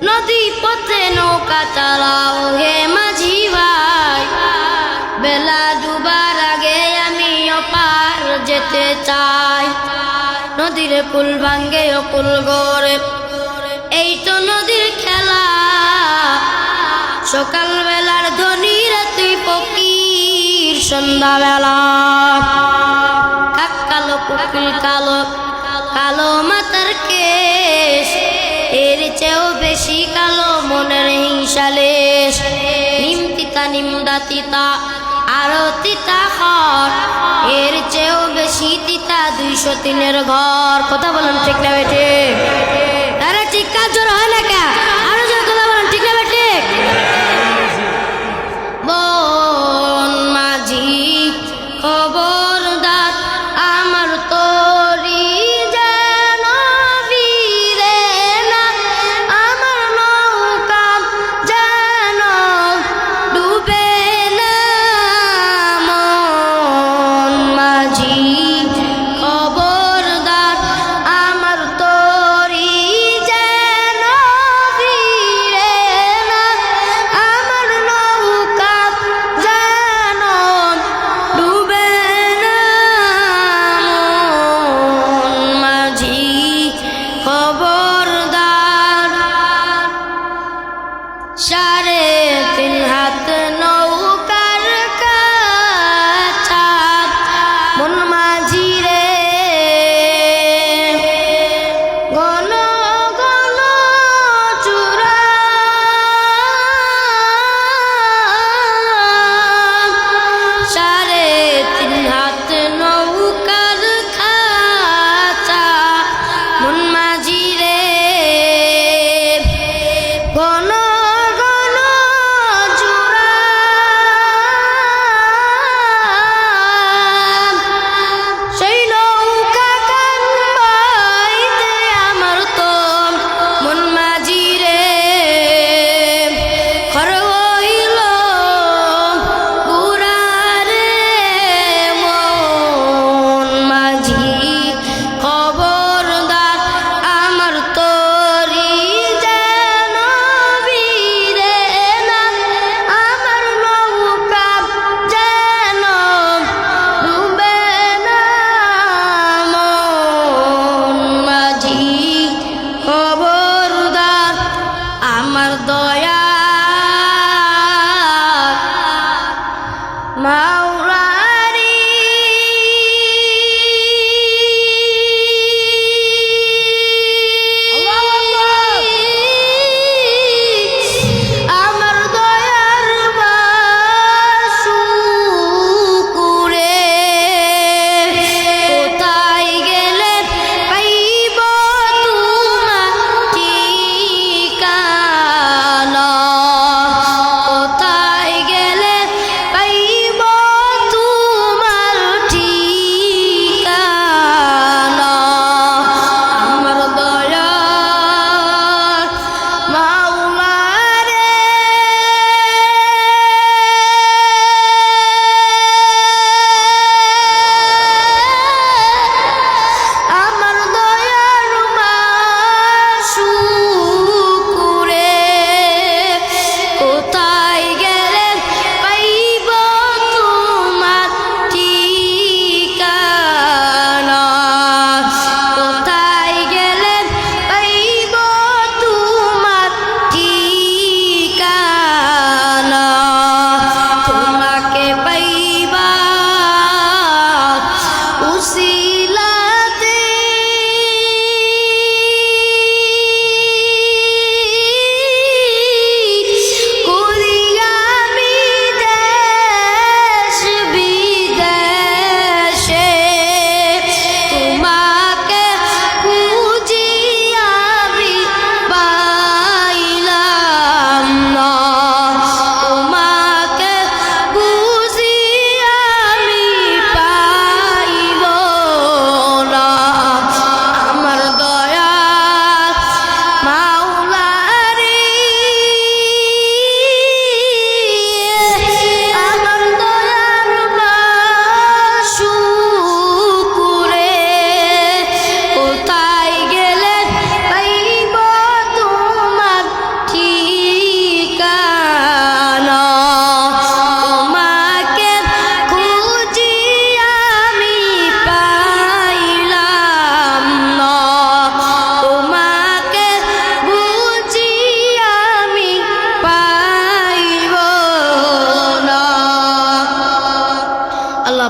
নদী পথে নৌকা চালাও হে মাঝি ভাই, বেলা ডুবার আগে আমি অপার যেতে চাই। নদীর কুল ভাঙ্গে ও কুল গড়ে, এই তো নদীর খেলা। সকাল বেলার ধনীর তুই ফকির, সন্ধ্যা বেলা কাক কালো কুকিল কালো, কালো মাথার কেশ, এর চেয়েও বেশি কালো মনের হিংসালেশ। নিম তিতা নিমদা তিতা আরো তিতা খর, এর চেয়েও বেশি তিতা 203-এর ঘর। কথা বলেন ঠিক না বেঠে? আরে ঠিক কাজ জোর হয় না কে? আরো জোর কথা বলেন ঠিক না বেঠে? বন মাঝি খবরদার, আমার তরি যেন ভিড়ে না, আমার নৌকা যেন ডুবে না। মন মাঝি খবরদার, আমার তরি যেন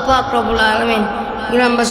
পাক রব্বুল আলামিন গ্রামবাসী